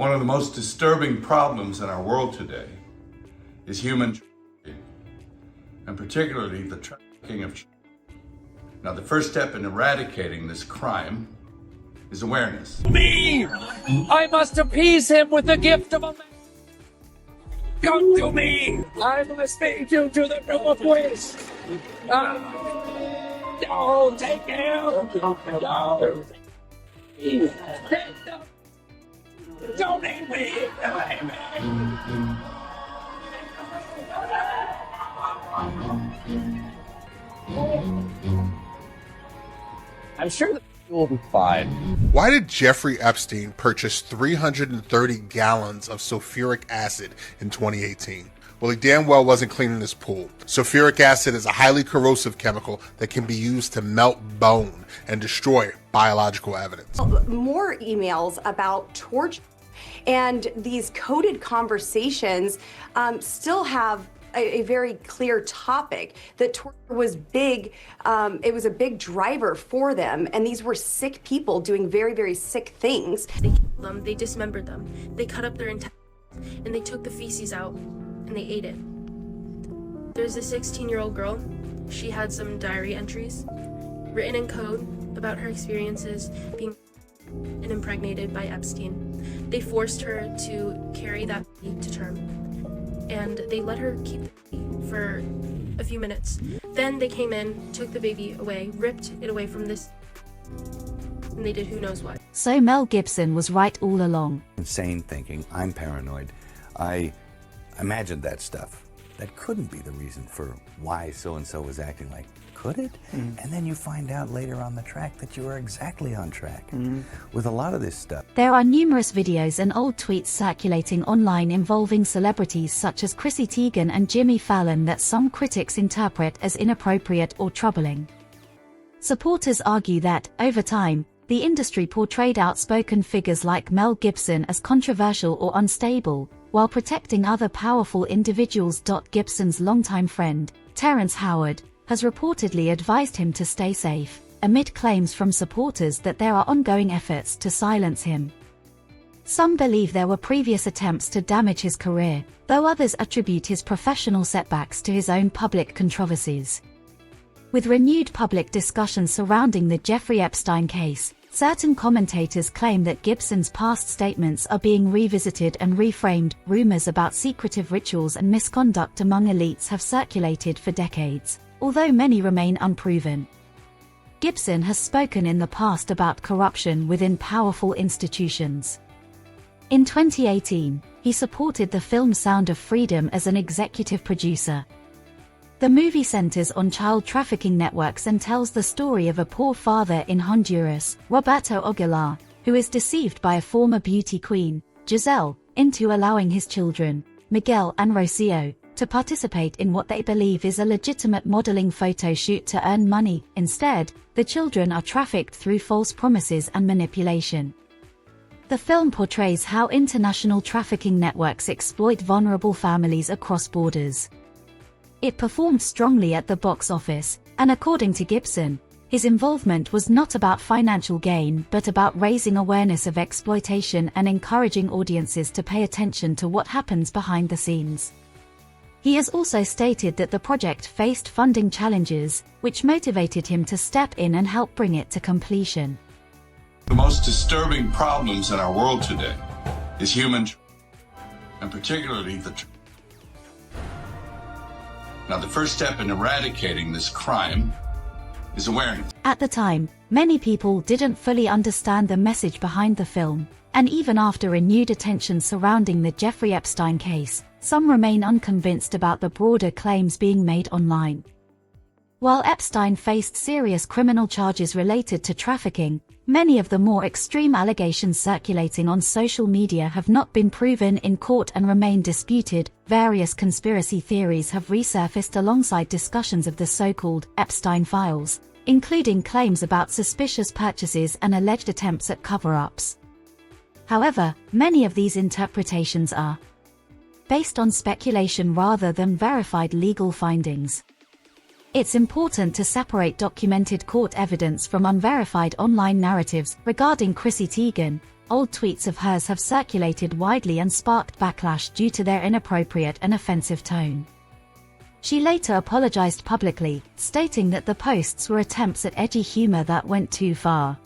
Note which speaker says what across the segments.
Speaker 1: One of the most disturbing problems in our world today is human trafficking, and particularly the trafficking of children. Now, the first step in eradicating this crime is awareness.
Speaker 2: Me! I must appease him with the gift of a man. Come to me! I must take you to the Northwest. No, take him! No. Don't leave me! I'm sure that will be fine.
Speaker 3: Why did Jeffrey Epstein purchase 330 gallons of sulfuric acid in 2018? Well, he damn well wasn't cleaning his pool. Sulfuric acid is a highly corrosive chemical that can be used to melt bone and destroy biological evidence.
Speaker 4: More emails about torture, and these coded conversations still have a very clear topic that torture was big. It was a big driver for them, and these were sick people doing very, very sick things.
Speaker 5: They killed them, they dismembered them, they cut up their intestines, and they took the feces out and they ate it. There's a 16-year-old girl. She had some diary entries written in code about her experiences being and impregnated by Epstein. They forced her to carry that baby to term, and they let her keep the baby for a few minutes. Then they came in, took the baby away, ripped it away from this, and they did who knows what.
Speaker 6: So Mel Gibson was right all along.
Speaker 7: Insane thinking, I'm paranoid. I imagined that stuff. That couldn't be the reason for why so-and-so was acting like, could it? And then you find out later on the track that you were exactly on track with a lot of this stuff.
Speaker 6: There are numerous videos and old tweets circulating online involving celebrities such as Chrissy Teigen and Jimmy Fallon that some critics interpret as inappropriate or troubling. Supporters argue that, over time, the industry portrayed outspoken figures like Mel Gibson as controversial or unstable, while protecting other powerful individuals. Gibson's longtime friend, Terrence Howard, has reportedly advised him to stay safe, amid claims from supporters that there are ongoing efforts to silence him. Some believe there were previous attempts to damage his career, though others attribute his professional setbacks to his own public controversies. With renewed public discussion surrounding the Jeffrey Epstein case, certain commentators claim that Gibson's past statements are being revisited and reframed. Rumors about secretive rituals and misconduct among elites have circulated for decades, although many remain unproven. Gibson has spoken in the past about corruption within powerful institutions. In 2018, he supported the film Sound of Freedom as an executive producer. The movie centers on child trafficking networks and tells the story of a poor father in Honduras, Roberto Aguilar, who is deceived by a former beauty queen, Giselle, into allowing his children, Miguel and Rocio, to participate in what they believe is a legitimate modeling photo shoot to earn money. Instead, the children are trafficked through false promises and manipulation. The film portrays how international trafficking networks exploit vulnerable families across borders. It performed strongly at the box office, and according to Gibson, his involvement was not about financial gain but about raising awareness of exploitation and encouraging audiences to pay attention to what happens behind the scenes. He has also stated that the project faced funding challenges, which motivated him to step in and help bring it to completion.
Speaker 1: The most disturbing problems in our world today is human trafficking, and particularly the Now, the first step in eradicating this crime is awareness.
Speaker 6: At the time, many people didn't fully understand the message behind the film, and even after renewed attention surrounding the Jeffrey Epstein case, some remain unconvinced about the broader claims being made online. While Epstein faced serious criminal charges related to trafficking, many of the more extreme allegations circulating on social media have not been proven in court and remain disputed. Various conspiracy theories have resurfaced alongside discussions of the so-called Epstein files, including claims about suspicious purchases and alleged attempts at cover-ups. However, many of these interpretations are based on speculation rather than verified legal findings. It's important to separate documented court evidence from unverified online narratives. Regarding Chrissy Teigen, old tweets of hers have circulated widely and sparked backlash due to their inappropriate and offensive tone. She later apologized publicly, stating that the posts were attempts at edgy humor that went too far.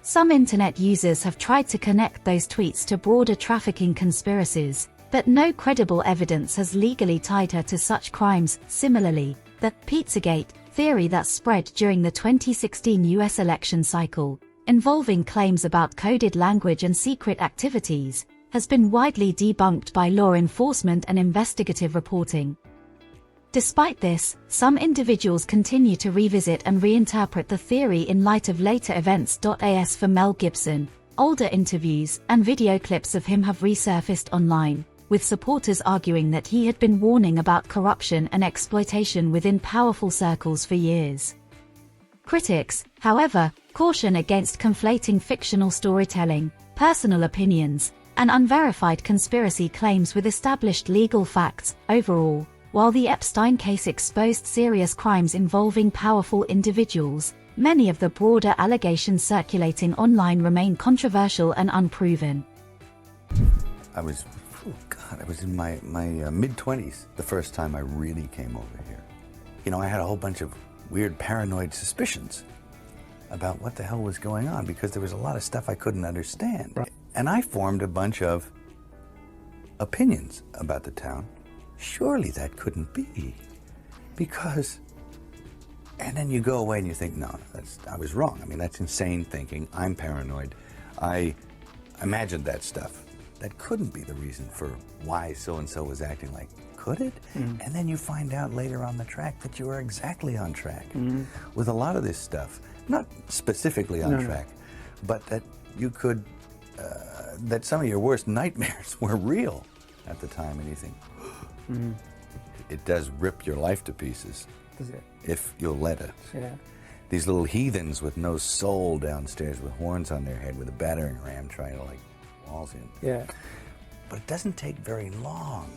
Speaker 6: Some internet users have tried to connect those tweets to broader trafficking conspiracies, but no credible evidence has legally tied her to such crimes. Similarly, the Pizzagate theory that spread during the 2016 US election cycle, involving claims about coded language and secret activities, has been widely debunked by law enforcement and investigative reporting. Despite this, some individuals continue to revisit and reinterpret the theory in light of later events. As for Mel Gibson, older interviews and video clips of him have resurfaced online, with supporters arguing that he had been warning about corruption and exploitation within powerful circles for years. Critics, however, caution against conflating fictional storytelling, personal opinions, and unverified conspiracy claims with established legal facts. Overall, while the Epstein case exposed serious crimes involving powerful individuals, many of the broader allegations circulating online remain controversial and unproven.
Speaker 7: I was in my mid-20s the first time I really came over here. You know, I had a whole bunch of weird paranoid suspicions about what the hell was going on because there was a lot of stuff I couldn't understand. Right. And I formed a bunch of opinions about the town. Surely that couldn't be, because, and then you go away and you think, no, I was wrong. I mean, that's insane thinking. I'm paranoid. I imagined that stuff. That couldn't be the reason for why so-and-so was acting like, could it? And then you find out later on the track that you were exactly on track with a lot of this stuff. Not specifically on track, but that you could, that some of your worst nightmares were real at the time, and you think, it does rip your life to pieces.
Speaker 8: Does it?
Speaker 7: If you'll let it.
Speaker 8: Yeah.
Speaker 7: These little heathens with no soul downstairs with horns on their head with a battering ram trying to like walls in.
Speaker 8: Yeah.
Speaker 7: But it doesn't take very long.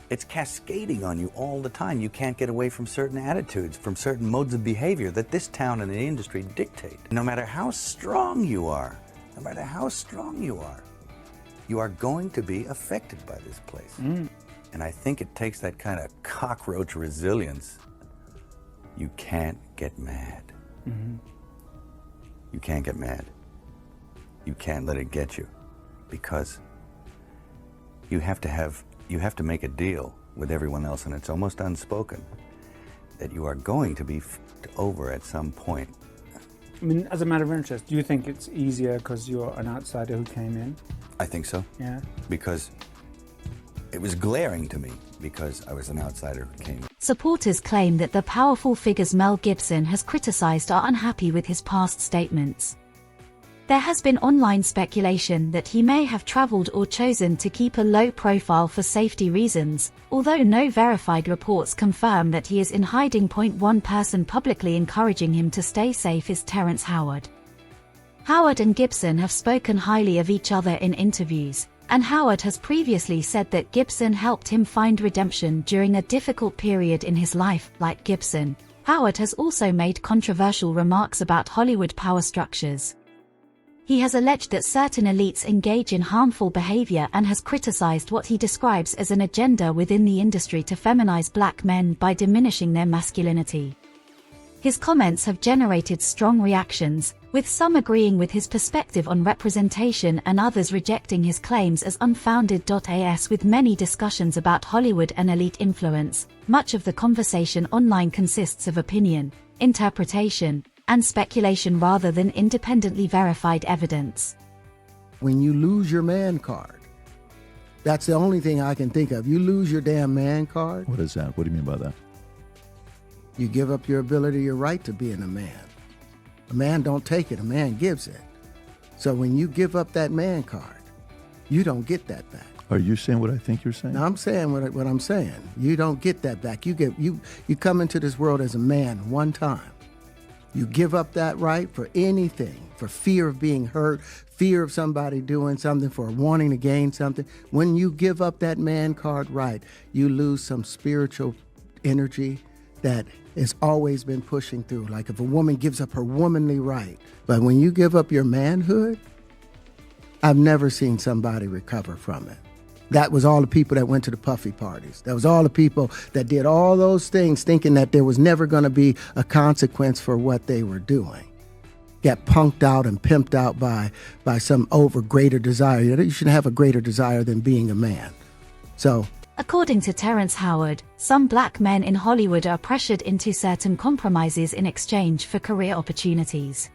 Speaker 7: It's cascading on you all the time. You can't get away from certain attitudes, from certain modes of behavior that this town and the industry dictate. No matter how strong you are, you are going to be affected by this place. And I think it takes that kind of cockroach resilience. You can't get mad. You can't get mad. You can't let it get you, because you have to make a deal with everyone else, and it's almost unspoken that you are going to be f***ed over at some point.
Speaker 8: I mean, as a matter of interest, do you think it's easier because you're an outsider who came in?
Speaker 7: I think so.
Speaker 8: Yeah.
Speaker 7: Because it was glaring to me because I was an outsider who came in.
Speaker 6: Supporters claim that the powerful figures Mel Gibson has criticized are unhappy with his past statements. There has been online speculation that he may have traveled or chosen to keep a low profile for safety reasons, although no verified reports confirm that he is in hiding. One person publicly encouraging him to stay safe is Terrence Howard. Howard and Gibson have spoken highly of each other in interviews, and Howard has previously said that Gibson helped him find redemption during a difficult period in his life. Like Gibson, Howard has also made controversial remarks about Hollywood power structures. He has alleged that certain elites engage in harmful behavior and has criticized what he describes as an agenda within the industry to feminize black men by diminishing their masculinity. His comments have generated strong reactions, with some agreeing with his perspective on representation and others rejecting his claims as unfounded. As with many discussions about Hollywood and elite influence, much of the conversation online consists of opinion, interpretation, and speculation rather than independently verified evidence.
Speaker 9: When you lose your man card, that's the only thing I can think of. You lose your damn man card.
Speaker 10: What is that? What do you mean by that?
Speaker 9: You give up your ability, your right to being a man. A man don't take it, a man gives it. So when you give up that man card, you don't get that back.
Speaker 10: Are you saying what I think you're saying?
Speaker 9: No, I'm saying what I'm saying. You don't get that back. You come into this world as a man one time. You give up that right for anything, for fear of being hurt, fear of somebody doing something, for wanting to gain something. When you give up that man card right, you lose some spiritual energy that has always been pushing through. Like if a woman gives up her womanly right. But when you give up your manhood, I've never seen somebody recover from it. That was all the people that went to the puffy parties. That was all the people that did all those things thinking that there was never going to be a consequence for what they were doing. Got punked out and pimped out by some greater desire. You shouldn't have a greater desire than being a man. So,
Speaker 6: according to Terrence Howard, some black men in Hollywood are pressured into certain compromises in exchange for career opportunities.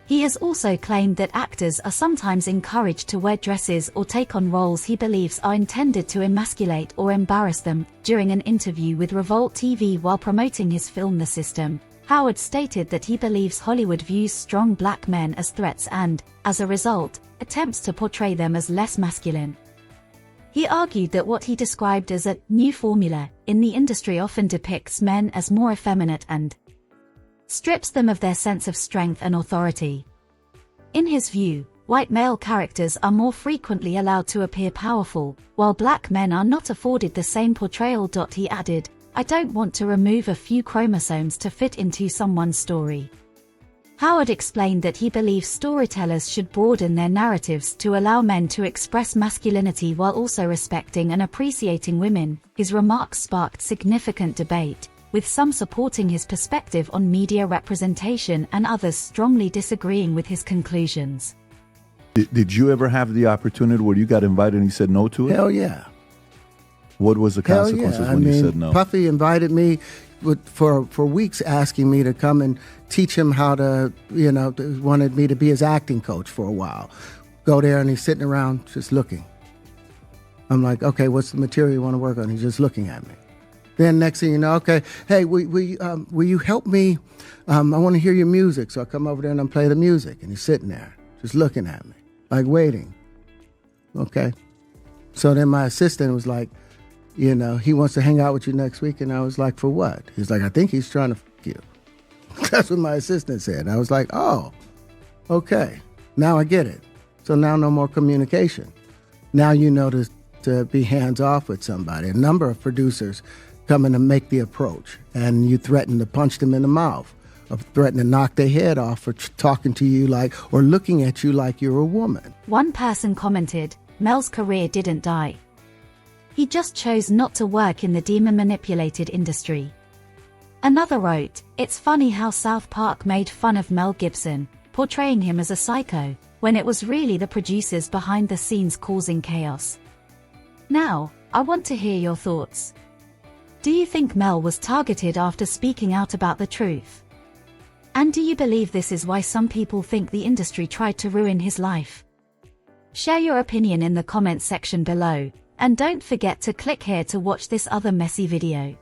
Speaker 6: He has also claimed that actors are sometimes encouraged to wear dresses or take on roles he believes are intended to emasculate or embarrass them. During an interview with Revolt TV while promoting his film The System, Howard stated that he believes Hollywood views strong black men as threats and, as a result, attempts to portray them as less masculine. He argued that what he described as a new formula in the industry often depicts men as more effeminate and strips them of their sense of strength and authority. In his view, white male characters are more frequently allowed to appear powerful, while black men are not afforded the same portrayal. He added, "I don't want to remove a few chromosomes to fit into someone's story." Howard explained that he believes storytellers should broaden their narratives to allow men to express masculinity while also respecting and appreciating women. His remarks sparked significant debate, with some supporting his perspective on media representation and others strongly disagreeing with his conclusions.
Speaker 10: Did you ever have the opportunity where you got invited and you said no to it?
Speaker 9: Hell yeah.
Speaker 10: What was the consequences when you said no?
Speaker 9: Puffy invited me for weeks, asking me to come and teach him how to, wanted me to be his acting coach for a while. Go there and he's sitting around just looking. I'm like, okay, what's the material you want to work on? He's just looking at me. Then next thing you know, okay, hey, will you help me? I want to hear your music. So I come over there and I play the music. And he's sitting there just looking at me, like waiting. Okay. So then my assistant was like, he wants to hang out with you next week. And I was like, for what? He's like, I think he's trying to f*** you. That's what my assistant said. And I was like, oh, okay. Now I get it. So now no more communication. Now you know to be hands off with somebody. A number of producers come in and make the approach, and you threaten to punch them in the mouth, or threaten to knock their head off for talking to you or looking at you like you're a woman.
Speaker 6: One person commented, "Mel's career didn't die. He just chose not to work in the demon-manipulated industry." Another wrote, "It's funny how South Park made fun of Mel Gibson, portraying him as a psycho, when it was really the producers behind the scenes causing chaos." Now, I want to hear your thoughts. Do you think Mel was targeted after speaking out about the truth? And do you believe this is why some people think the industry tried to ruin his life? Share your opinion in the comments section below, and don't forget to click here to watch this other messy video.